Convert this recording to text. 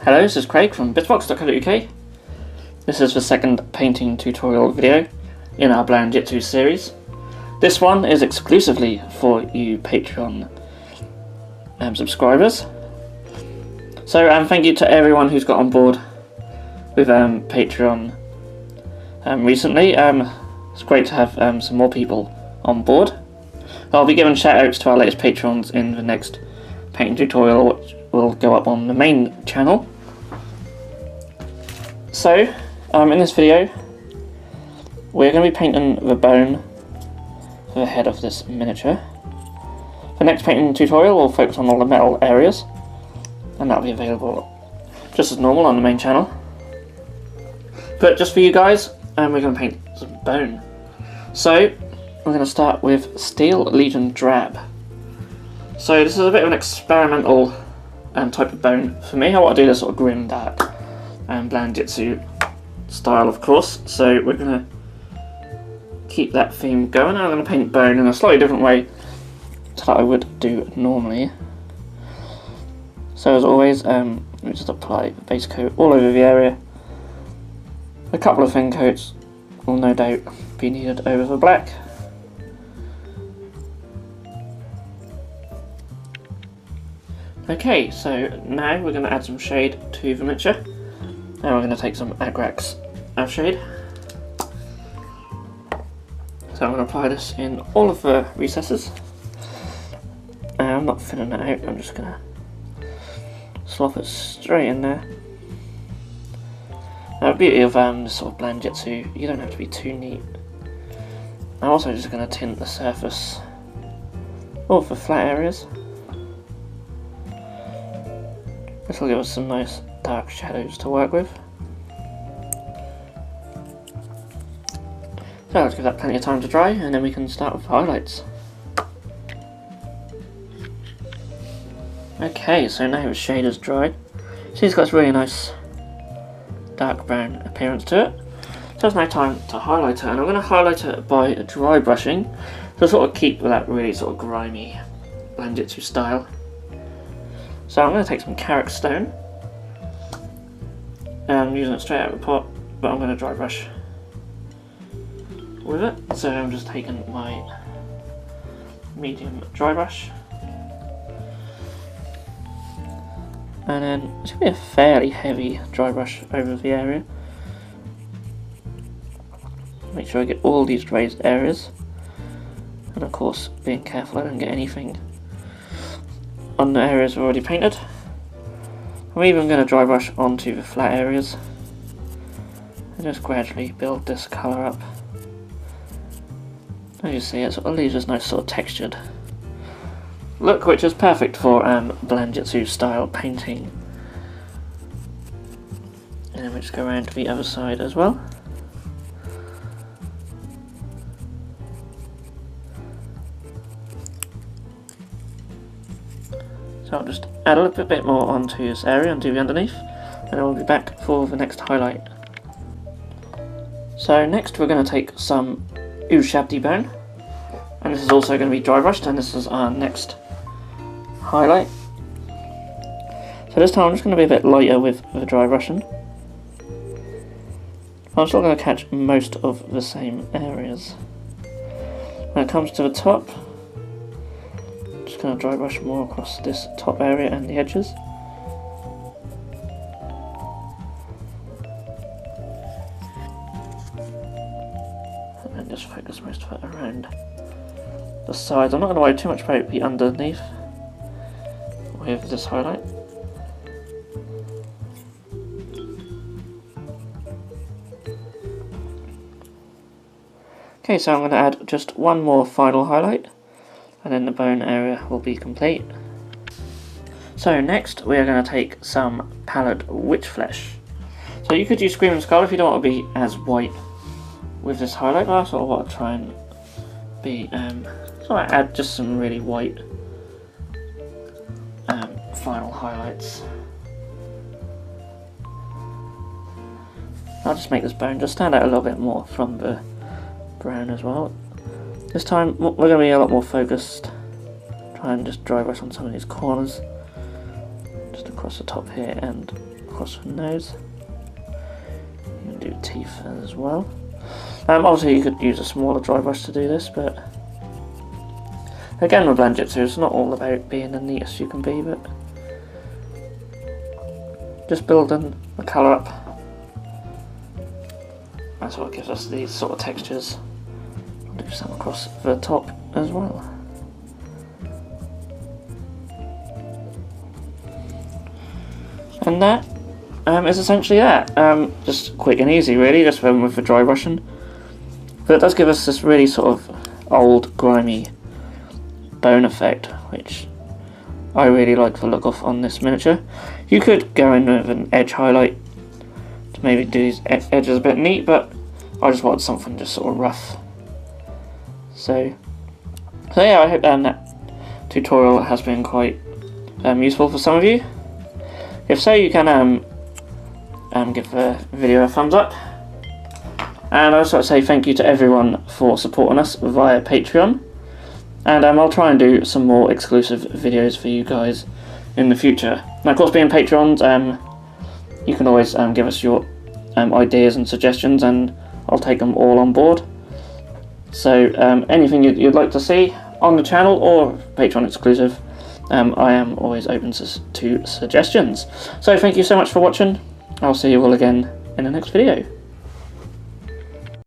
Hello, this is Craig from bitbox.co.uk. This is the second painting tutorial video in our Blanchitsu series. This one is exclusively for you Patreon subscribers. So thank you to everyone who's got on board with Patreon recently. It's great to have some more people on board. I'll be giving shout outs to our latest patrons in the next painting tutorial, which will go up on the main channel. So, in this video, we're going to be painting the bone for the head of this miniature. The next painting tutorial will focus on all the metal areas, and that'll be available just as normal on the main channel. But just for you guys, we're going to paint some bone. So, we're going to start with Steel Legion Drab. So this is a bit of an experimental type of bone for me. I want to do this sort of grim, dark Blanchitsu style, of course. So we're going to keep that theme going. I'm going to paint bone in a slightly different way to that I would do normally. So as always, we just apply the base coat all over the area. A couple of thin coats will no doubt be needed over the black. Okay, so now we're going to add some shade to the miniature. Now we're going to take some Agrax shade. So I'm going to apply this in all of the recesses. I'm not thinning it out, I'm just going to slop it straight in there. Now the beauty of this sort of Blanchitsu, you don't have to be too neat. I'm also just going to tint the surface of the flat areas. This will give us some nice dark shadows to work with. So let's give that plenty of time to dry, and then we can start with highlights. Okay, so now the shade is dried. See, it's got this really nice dark brown appearance to it. So it's now time to highlight it, and I'm going to highlight it by dry brushing to sort of keep that really sort of grimy Blanchitsu style. So I'm going to take some Carrick Stone. I'm using it straight out of the pot, but I'm going to dry brush with it. So I'm just taking my medium dry brush. And then it's going to be a fairly heavy dry brush over the area. Make sure I get all these raised areas. And of course, being careful I don't get anything on the areas I've already painted. I'm even going to dry brush onto the flat areas and just gradually build this colour up. As you see, it sort of leaves this nice sort of textured look, which is perfect for Blanchitsu style painting. And then we just go around to the other side as well. So I'll just add a little bit more onto this area, onto the underneath, and I'll be back for the next highlight. So next we're going to take some Ushabti bone, and this is also going to be dry brushed, and this is our next highlight. So this time I'm just going to be a bit lighter with the dry brushing. I'm still going to catch most of the same areas. When it comes to the top, just going to dry brush more across this top area and the edges. And then just focus most of it around the sides. I'm not going to worry too much about the underneath with this highlight. Okay, so I'm going to add just one more final highlight, and then the bone area will be complete. So next we are going to take some pallid witch flesh. So you could use Screaming Skull if you don't want to be as white with this highlight, but I sort of want to try and be, so I add just some really white final highlights. I'll just make this bone just stand out a little bit more from the brown as well. This time we're going to be a lot more focused. Try and just dry brush on some of these corners, just across the top here and across her nose. You can do teeth as well. Obviously you could use a smaller dry brush to do this, but again with Blanchitsu it's not all about being the neatest you can be, but just building the colour up. That's what gives us these sort of textures. I'll do some across the top as well. And that is essentially that. Just quick and easy really, just with the dry brushing. But it does give us this really sort of old, grimy bone effect, which I really like the look of on this miniature. You could go in with an edge highlight to maybe do these edges a bit neat, but I just wanted something just sort of rough. So yeah, I hope that tutorial has been quite useful for some of you. If so, you can give the video a thumbs up. And I also want to say thank you to everyone for supporting us via Patreon. And I'll try and do some more exclusive videos for you guys in the future. And of course, being patrons, you can always give us your ideas and suggestions, and I'll take them all on board. So anything you'd like to see on the channel or Patreon exclusive, I am always open to suggestions. So thank you so much for watching. I'll see you all again in the next video.